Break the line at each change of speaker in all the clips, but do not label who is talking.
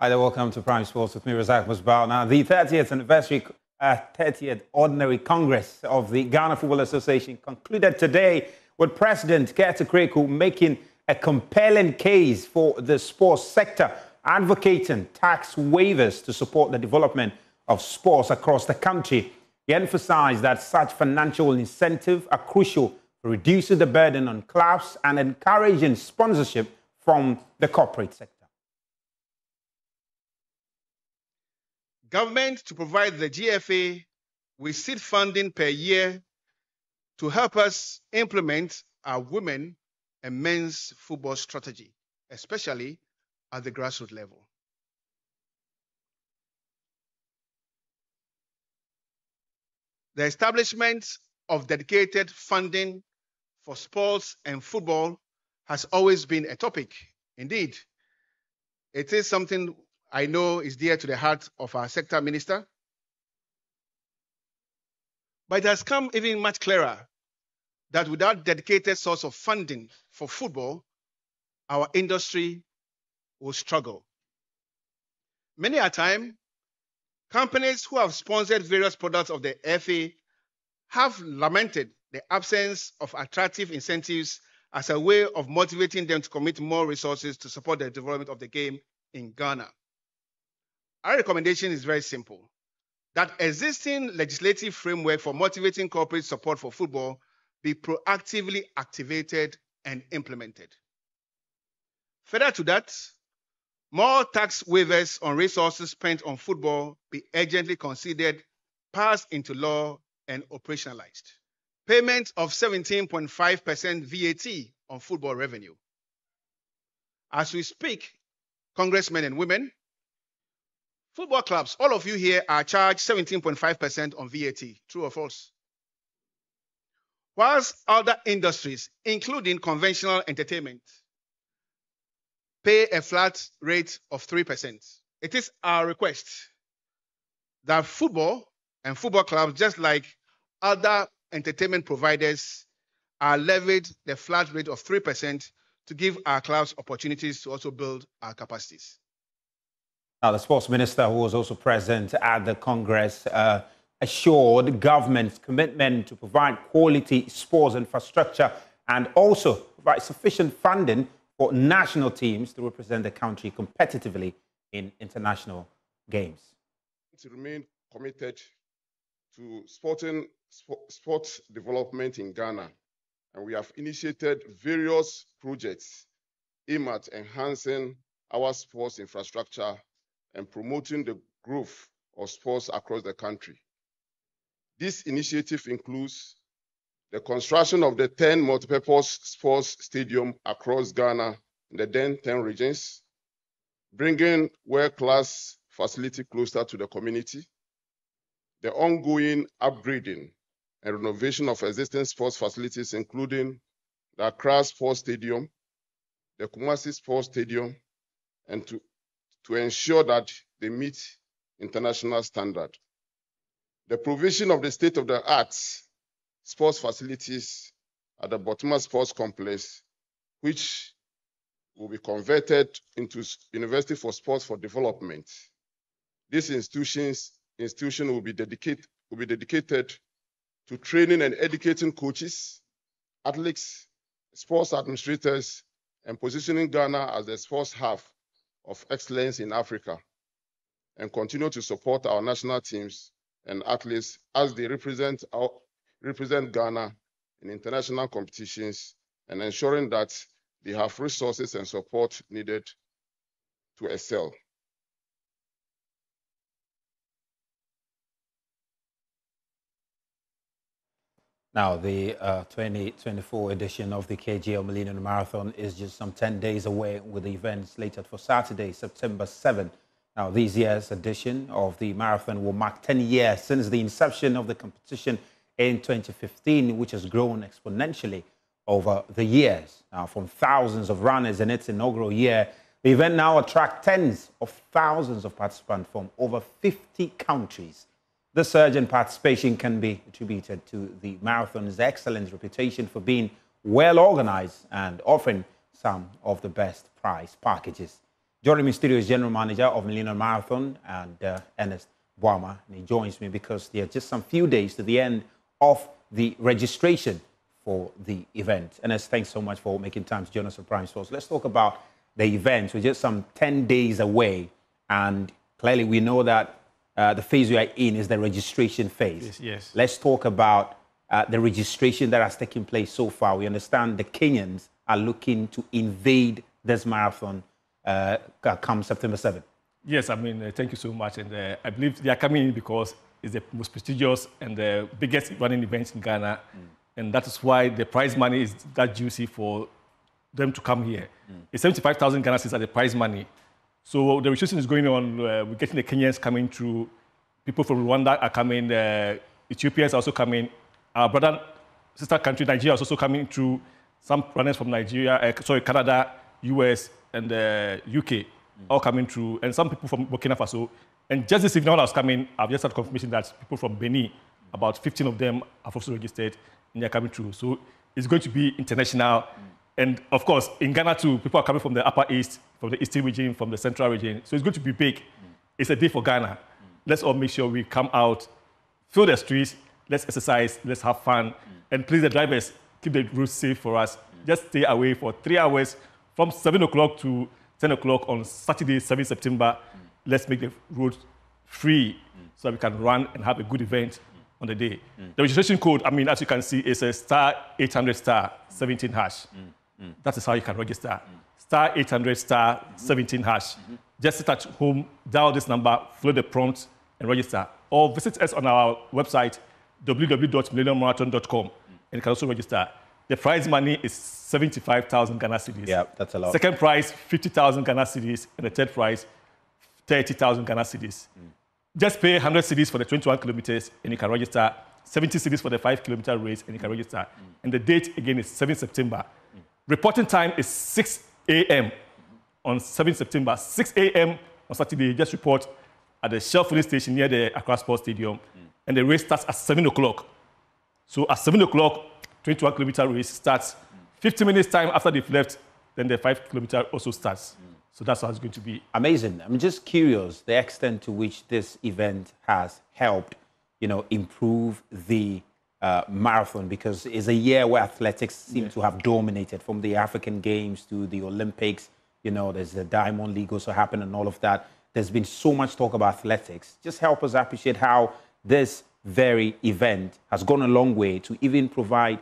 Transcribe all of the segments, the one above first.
Hi there, welcome to Prime Sports with me, Razak Musbao. Now, the 30th anniversary, 30th Ordinary Congress of the Ghana Football Association concluded today with President Keta Kreku making a compelling case for the sports sector, advocating tax waivers to support the development of sports across the country. He emphasized that such financial incentives are crucial for reducing the burden on clubs and encouraging sponsorship from the corporate sector.
Government to provide the GFA with seed funding per year to help us implement our women and men's football strategy, especially at the grassroots level. The establishment of dedicated funding for sports and football has always been a topic. Indeed, it is something I know is dear to the heart of our sector minister. But it has come even much clearer that without dedicated source of funding for football, our industry will struggle. Many a time, companies who have sponsored various products of the FA have lamented the absence of attractive incentives as a way of motivating them to commit more resources to support the development of the game in Ghana. Our recommendation is very simple, that existing legislative framework for motivating corporate support for football be proactively activated and implemented. Further to that, more tax waivers on resources spent on football be urgently considered, passed into law, and operationalized. Payment of 17.5% VAT on football revenue. As we speak, congressmen and women, football clubs, all of you here are charged 17.5% on VAT, true or false? Whilst other industries, including conventional entertainment, pay a flat rate of 3%. It is our request that football and football clubs, just like other entertainment providers, are levied the flat rate of 3% to give our clubs opportunities to also build our capacities.
Now, the sports minister, who was also present at the Congress, assured government's commitment to provide quality sports infrastructure and also provide sufficient funding for national teams to represent the country competitively in international games.
To remain committed to sports development in Ghana, and we have initiated various projects aimed at enhancing our sports infrastructure and promoting the growth of sports across the country. This initiative includes the construction of the 10 multipurpose sports stadiums across Ghana in the then 10 regions, bringing world-class facility closer to the community, the ongoing upgrading and renovation of existing sports facilities, including the Accra Sports Stadium, the Kumasi Sports Stadium, and to ensure that they meet international standard. The provision of the state-of-the-art sports facilities at the Botuma Sports Complex, which will be converted into University for Sports for Development. This institution will be dedicated to training and educating coaches, athletes, sports administrators, and positioning Ghana as the sports hub of excellence in Africa, and continue to support our national teams and athletes as they represent Ghana in international competitions, and ensuring that they have resources and support needed to excel.
Now, the 2024 edition of the KGL Millennium Marathon is just some 10 days away, with the event slated for Saturday, September 7. Now, this year's edition of the marathon will mark 10 years since the inception of the competition in 2015, which has grown exponentially over the years. Now, from thousands of runners in its inaugural year, the event now attracts tens of thousands of participants from over 50 countries. The surge in participation can be attributed to the marathon's excellent reputation for being well organized and offering some of the best prize packages. Joining me in studio is General Manager of Millennium Marathon and Ernest Boama. And he joins me because there are just some few days to the end of the registration for the event. Ernest, thanks so much for making time to join us on Prime Sports. Let's talk about the event. We're just some 10 days away. And clearly we know that the phase we are in is the registration phase.
Yes, yes.
Let's talk about the registration that has taken place so far. We understand the Kenyans are looking to invade this marathon come September 7th.
Yes, I mean, thank you so much. And I believe they are coming in because it's the most prestigious and the biggest running event in Ghana. And that is why the prize money is that juicy for them to come here. It's 75,000 Ghana cedis at the prize money. So the registration is going on. We're getting the Kenyans coming through. People from Rwanda are coming. Ethiopians are also coming. Our brother, sister country, Nigeria, is also coming through. Some runners from Nigeria, Canada, US, and UK, all coming through. And some people from Burkina Faso. And just this evening, when I was coming, I've just had confirmation that people from Benin, about 15 of them have also registered, and they're coming through. So it's going to be international. And of course, in Ghana too, people are coming from the Upper East, from the Eastern region, from the Central region. So it's going to be big. It's a day for Ghana. Let's all make sure we come out, fill the streets, let's exercise, let's have fun. And please, the drivers, keep the roads safe for us. Just stay away for 3 hours from 7 o'clock to 10 o'clock on Saturday, 7 September. Let's make the road free so that we can run and have a good event on the day. The registration code, I mean, as you can see, is a star 800 star 17 hash. That is how you can register. Star 800 star 17 hash. Just sit at home, dial this number, follow the prompts, and register. Or visit us on our website, www.millenniummarathon.com, and you can also register. The prize money is 75,000 Ghana cedis.
Yeah, that's a lot.
Second prize, 50,000 Ghana cedis, and the third prize, 30,000 Ghana cedis. Just pay 100 cedis for the 21 kilometers, and you can register. 70 cedis for the 5-kilometer race, and you can register. And the date, again, is 7 September. Reporting time is 6 a.m. on 7 September. 6 a.m. on Saturday, just report at the Shell filling station near the Accra Sports Stadium. And the race starts at 7 o'clock. So at 7 o'clock, 21-kilometer race starts. 50 minutes time after they've left, then the 5-kilometer also starts. So that's how it's going to be.
Amazing. I'm just curious the extent to which this event has helped, improve the marathon, because it's a year where athletics seem to have dominated, from the African Games to the Olympics. There's the Diamond League also happened and all of that. There's been so much talk about athletics. Just help us appreciate how this very event has gone a long way to even provide,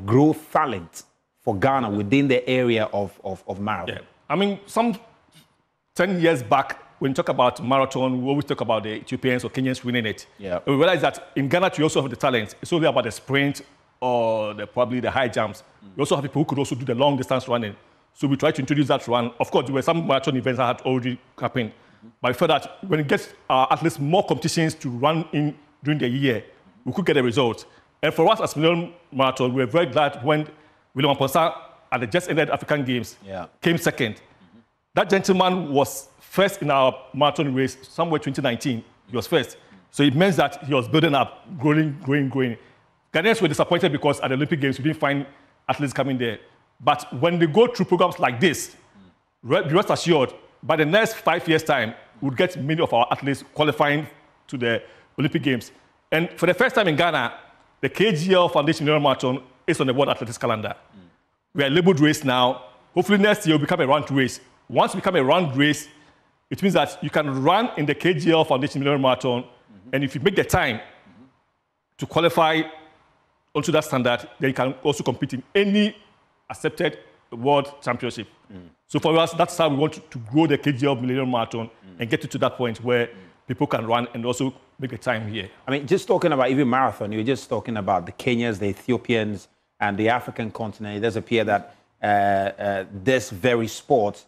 growth talent for Ghana within the area of marathon.
Yeah. I mean, some 10 years back, when you talk about marathon, we always talk about the Ethiopians or Kenyans winning it.
Yeah.
And we realize that in Ghana, we also have the talent. It's only about the sprint or probably the high jumps. We also have people who could also do the long distance running. So we try to introduce that run. Of course, there were some marathon events that had already happened. But I felt that when it gets at least more competitions to run in during the year, we could get a result. And for us as Millennium Marathon, we were very glad when William Amposa at the just ended African Games came second. That gentleman was first in our marathon race, somewhere 2019. He was first. So it means that he was building up, growing. Ghanaians were disappointed because at the Olympic Games, we didn't find athletes coming there. But when they go through programs like this, be rest assured, by the next 5 years' time, we'll get many of our athletes qualifying to the Olympic Games. And for the first time in Ghana, the KGL Foundation Millennium Marathon is on the World Athletics calendar. We are a labeled race now. Hopefully next year will become a round race. Once we become a round race, it means that you can run in the KGL Foundation Millennium Marathon, and if you make the time to qualify onto that standard, then you can also compete in any accepted world championship. So for us, that's how we want to grow the KGL Millennium Marathon and get it to that point where people can run and also make the time here.
I mean, just talking about even marathon, you were just talking about the Kenyans, the Ethiopians, and the African continent. It does appear that this very sport,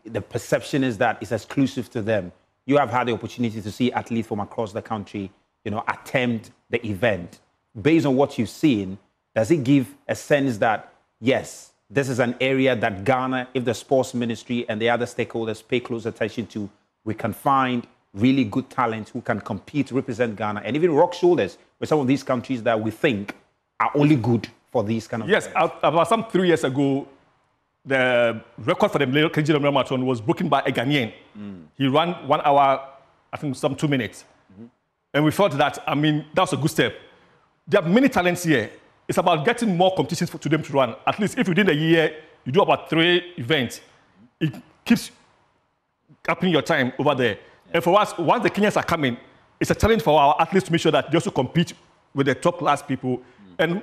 the perception is that it's exclusive to them. You have had the opportunity to see athletes from across the country, attempt the event. Based on what you've seen, does it give a sense that, yes, this is an area that Ghana, if the sports ministry and the other stakeholders pay close attention to, we can find really good talent who can compete, represent Ghana, and even rock shoulders with some of these countries that we think are only good for these kind of
Yes,
events.
about some 3 years ago, the record for the KGL Millennium Marathon was broken by a Ghanaian. He ran 1 hour, I think some 2 minutes. And we thought that, I mean, that was a good step. There are many talents here. It's about getting more competitions to them to run. At least if within a year, you do about 3 events, it keeps upping your time over there. And for us, once the Kenyans are coming, it's a challenge for our athletes to make sure that they also compete with the top class people. And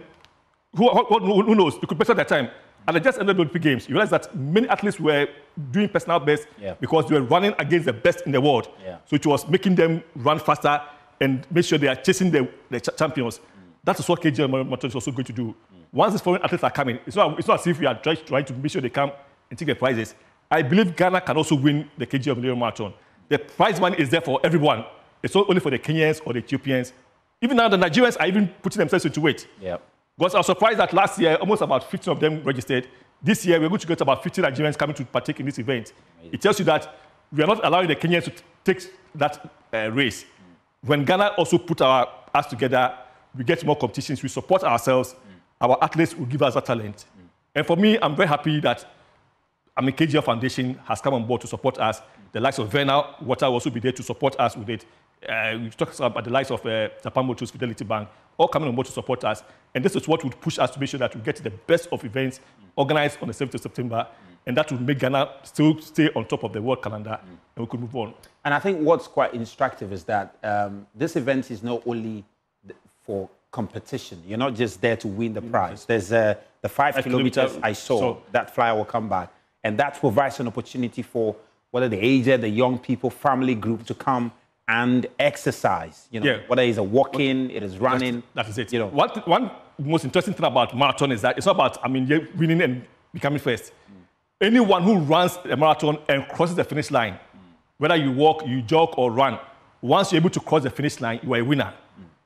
who knows, you could better their time. At the just ended Olympic Games, you realize that many athletes were doing personal best because they were running against the best in the world. So it was making them run faster and make sure they are chasing the champions. That is what KGL Millennium is also going to do. Once these foreign athletes are coming, it's not as if we are trying to make sure they come and take the prizes. I believe Ghana can also win the KGL Millennium Marathon. The prize money is there for everyone. It's not only for the Kenyans or the Ethiopians. Even now, the Nigerians are even putting themselves into it. Because I was surprised that last year, almost about 15 of them registered. This year, we're going to get about 50 Nigerians coming to partake in this event. Amazing. It tells you that we are not allowing the Kenyans to take that race. When Ghana also put us together, we get more competitions, we support ourselves, our athletes will give us that talent. And for me, I'm very happy that KGL Foundation has come on board to support us. The likes of Verna Water will also be there to support us with it. We talked about the likes of Japan Motors, Fidelity Bank, all coming on board to support us. And this is what would push us to make sure that we get the best of events organized on the 7th of September. And that would make Ghana still stay on top of the world calendar and we could move on.
And I think what's quite instructive is that this event is not only for competition. You're not just there to win the prize. There's the 5 kilometers I saw, that flyer will come back. And that provides an opportunity for whether the aged, the young people, family group to come and exercise. Whether it's a walking, it is running.
That is it. One most interesting thing about marathon is that it's not about winning and becoming first. Anyone who runs a marathon and crosses the finish line, whether you walk, you jog, or run, once you're able to cross the finish line, you are a winner.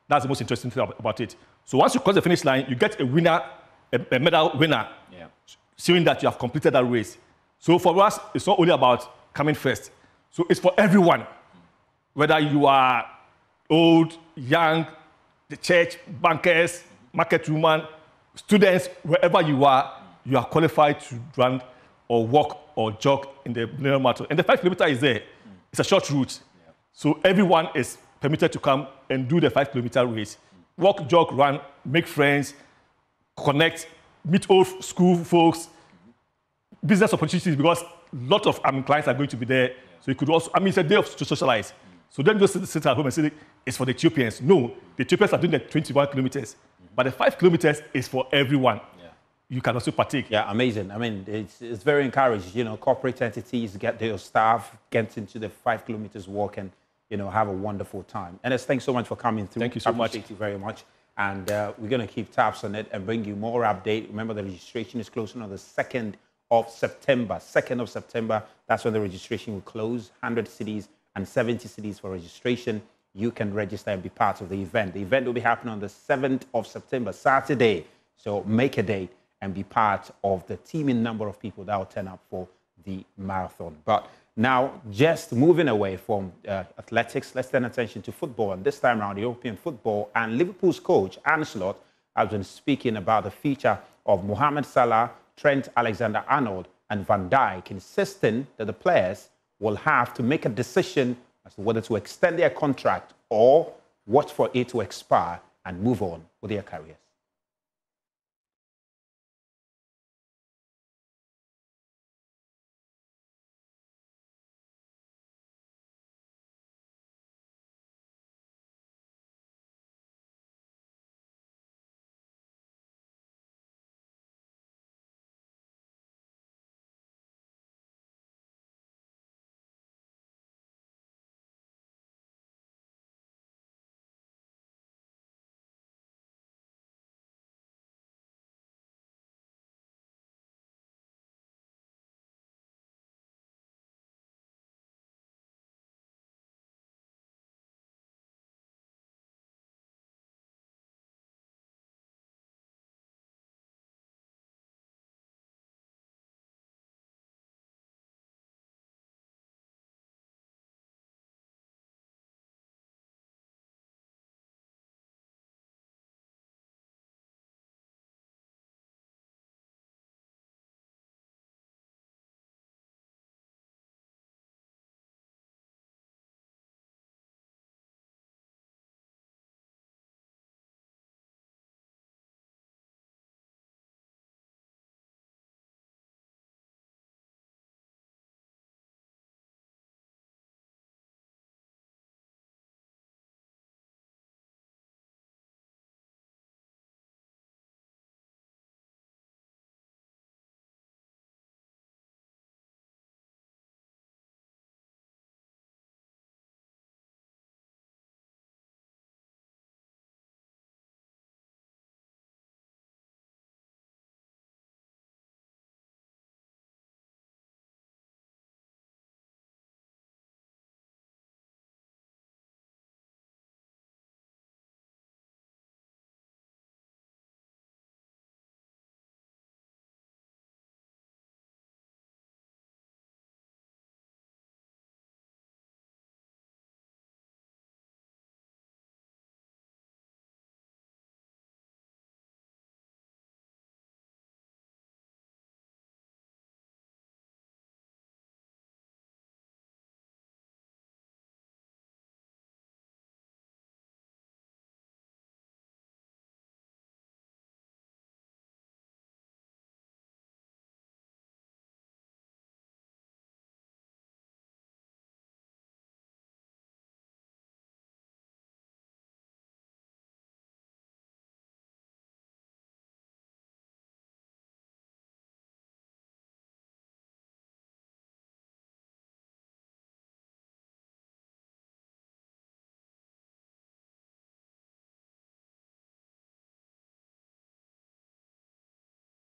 That's the most interesting thing about it. So once you cross the finish line, you get a winner, a medal winner, showing that you have completed that race. So for us, it's not only about coming first. So it's for everyone. Whether you are old, young, the church, bankers, market woman, students, wherever you are qualified to run or walk or jog in the Millennium Marathon. And the 5 kilometer is there. It's a short route. So everyone is permitted to come and do the 5 kilometer race. Walk, jog, run, make friends, connect, meet old school folks, business opportunities, because a lot of clients are going to be there. So you could also, it's a day to socialize. So don't just sit at home and say, it's for the Ethiopians. No, the Ethiopians are doing the 21 kilometers. But the 5 kilometers is for everyone. You can also partake.
Yeah, amazing. It's very encouraging. Corporate entities get their staff, get into the 5 kilometers walk and, have a wonderful time. And thanks so much for coming through.
Thank you so much.
Appreciate you very much. And we're going to keep tabs on it and bring you more update. Remember, the registration is closing on the 2nd of September. 2nd of September, that's when the registration will close. 100 cities and 70 cities for registration. You can register and be part of the event. The event will be happening on the 7th of September, Saturday. So make a date and be part of the teeming number of people that will turn up for the marathon. But now, just moving away from athletics, let's turn attention to football. And this time around, European football. And Liverpool's coach, Arne Slot, has been speaking about the future of Mohamed Salah, Trent Alexander-Arnold, and Van Dijk, insisting that the players will have to make a decision as to whether to extend their contract or watch for it to expire and move on with their careers.